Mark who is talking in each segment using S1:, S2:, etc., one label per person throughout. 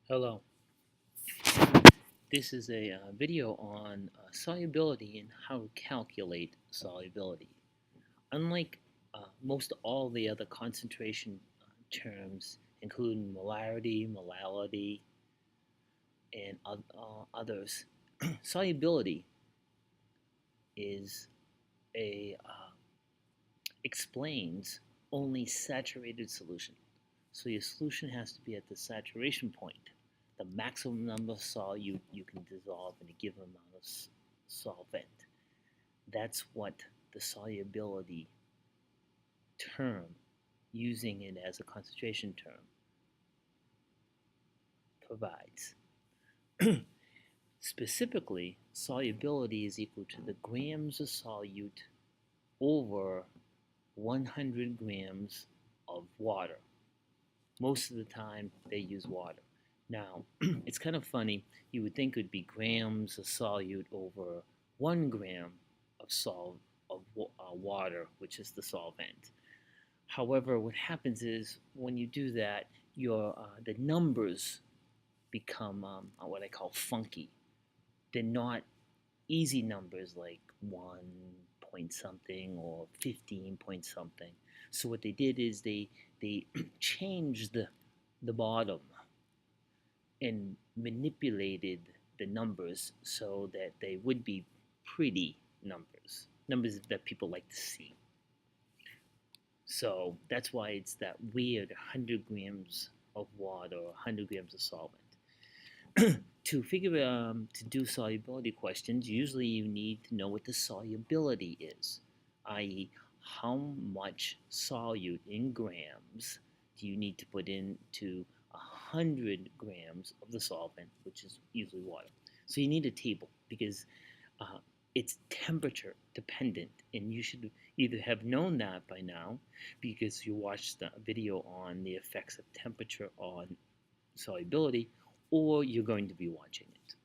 S1: Hello. This is a video on solubility and how to calculate solubility. Unlike most all the other concentration terms, including molarity, molality, and others, solubility is a explains only saturated solution. So your solution has to be at the saturation point, the maximum number of solute you can dissolve in a given amount of solvent. That's what the solubility term, using it as a concentration term, provides. Specifically, solubility is equal to the grams of solute over 100 grams of water. Most of the time, they use water. Now, it's kind of funny. You would think it would be grams of solute over 1 gram of water, which is the solvent. However, what happens is when you do that, the numbers become what I call funky. They're not easy numbers like 1 point something or 15 point something. So what they did is they changed the bottom and manipulated the numbers so that they would be pretty numbers that people like to see. So that's why it's that weird 100 grams of water or 100 grams of solvent. To do solubility questions, usually you need to know what the solubility is, i.e., how much solute in grams do you need to put into 100 grams of the solvent, which is usually water. So you need a table because it's temperature dependent, and you should either have known that by now because you watched the video on the effects of temperature on solubility, or you're going to be watching it.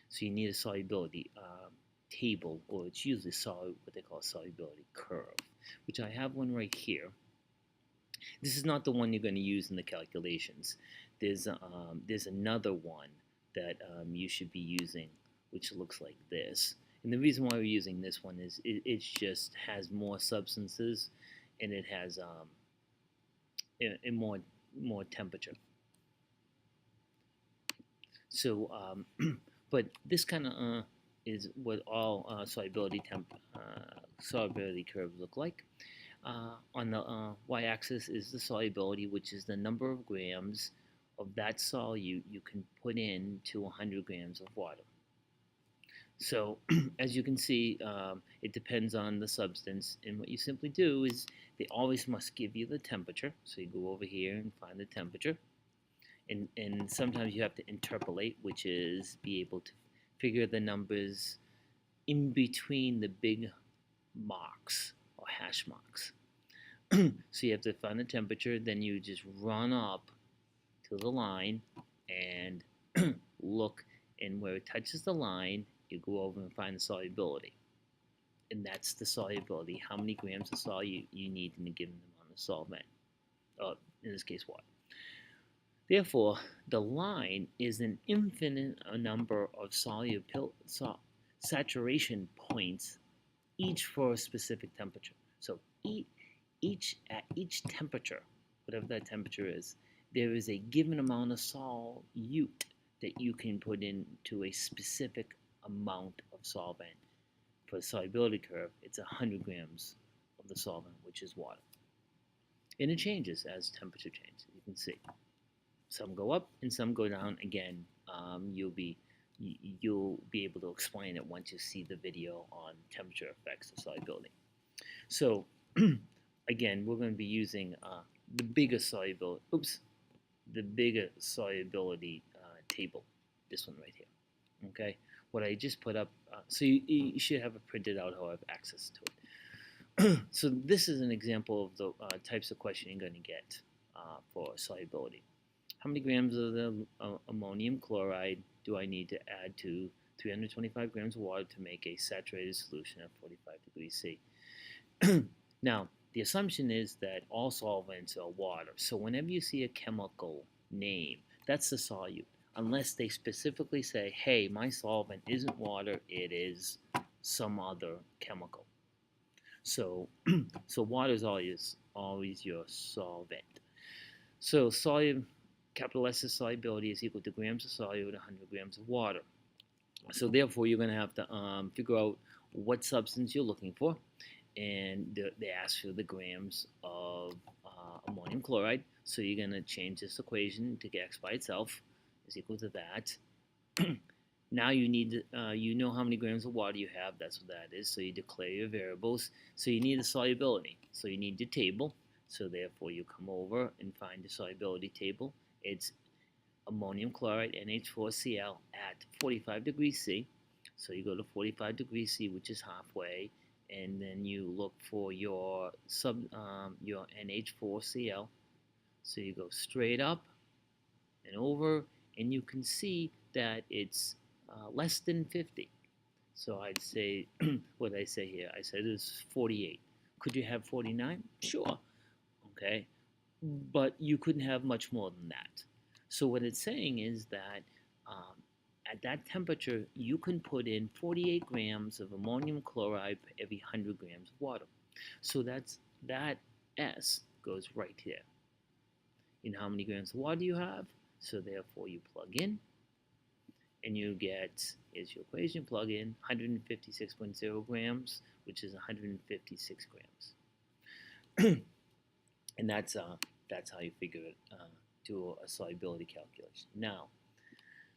S1: So you need a solubility table, or it's usually what they call a solubility curve, which I have one right here. This is not the one you're going to use in the calculations. There's another one that you should be using, which looks like this. And the reason why we're using this one is it just has more substances, and it has more temperature. So, but this kind of is what all solubility curves look like. On the y-axis is the solubility, which is the number of grams of that solute you can put into 100 grams of water. So as you can see, it depends on the substance, and what you simply do is they always must give you the temperature. So you go over here and find the temperature. And sometimes you have to interpolate, which is be able to figure the numbers in between the big marks or hash marks. So you have to find the temperature, then you just run up to the line and look, and where it touches the line, you go over and find the solubility. And that's the solubility, how many grams of solute you need in a given amount of solvent, in this case water. Therefore, the line is an infinite number of saturation points, each for a specific temperature. So at each temperature, whatever that temperature is, there is a given amount of solute that you can put into a specific amount of solvent. For the solubility curve, it's 100 grams of the solvent, which is water. And it changes as temperature changes, you can see. Some go up and some go down. Again, you'll be able to explain it once you see the video on temperature effects of solubility. So again, we're going to be using the bigger solubility table, this one right here. Okay, what I just put up, so you should have it printed out or have access to it. So this is an example of the types of question you're going to get for solubility. How many grams of the ammonium chloride do I need to add to 325 grams of water to make a saturated solution at 45 degrees C? Now, the assumption is that all solvents are water. So whenever you see a chemical name, that's the solute. unless they specifically say, hey, my solvent isn't water, it is some other chemical. So, so water is always your solvent. So capital S's solubility is equal to grams of solute, 100 grams of water. So therefore, you're going to have to figure out what substance you're looking for, and they ask for the grams of ammonium chloride. So you're going to change this equation to get x by itself is equal to that. Now you need, you know how many grams of water you have. That's what that is. So you declare your variables. So you need a solubility. So you need your table. So therefore, you come over and find the solubility table. It's ammonium chloride, NH4Cl, at 45 degrees C. So you go to 45 degrees C, which is halfway, and then you look for your your NH4Cl. So you go straight up and over, and you can see that it's less than 50. So I'd say, what did I say here? I said it's 48. Could you have 49? Sure. Okay. But you couldn't have much more than that. So what it's saying is that at that temperature, you can put in 48 grams of ammonium chloride per every 100 grams of water. So that S goes right here. You know how many grams of water you have? So therefore, you plug in, and you get, is your equation, plug in 156.0 grams, which is 156 grams. And that's how you figure it, do a solubility calculation. Now,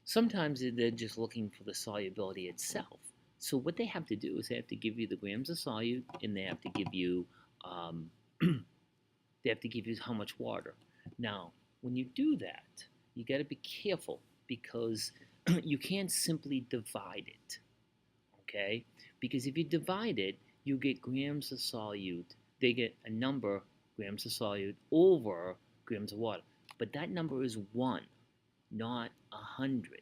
S1: sometimes they're just looking for the solubility itself. So what they have to do is they have to give you the grams of solute, and they have to give you how much water. Now, when you do that, you got to be careful, because you can't simply divide it. Okay? Because if you divide it, you get grams of solute. They get a number, grams of solute, over grams of water. But that number is 1, not 100.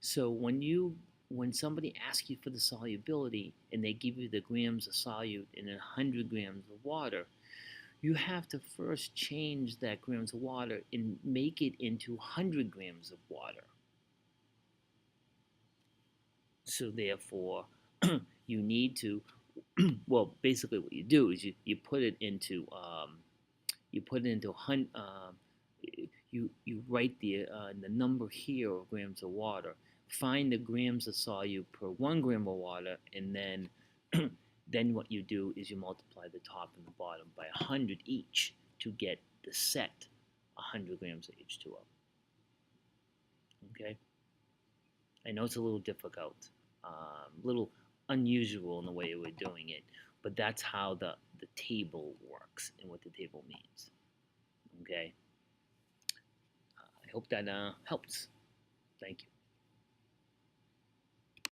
S1: So when somebody asks you for the solubility and they give you the grams of solute in 100 grams of water, you have to first change that grams of water and make it into 100 grams of water. So therefore, you need to, well, basically what you do is you put it into you write the number here of grams of water, find the grams of solute per 1 gram of water, and then then what you do is you multiply the top and the bottom by 100 each to get the set 100 grams of H2O. Okay? I know it's a little difficult, a little unusual in the way we're doing it, but that's how the table works and what the table means. Okay? I hope that helps. Thank you.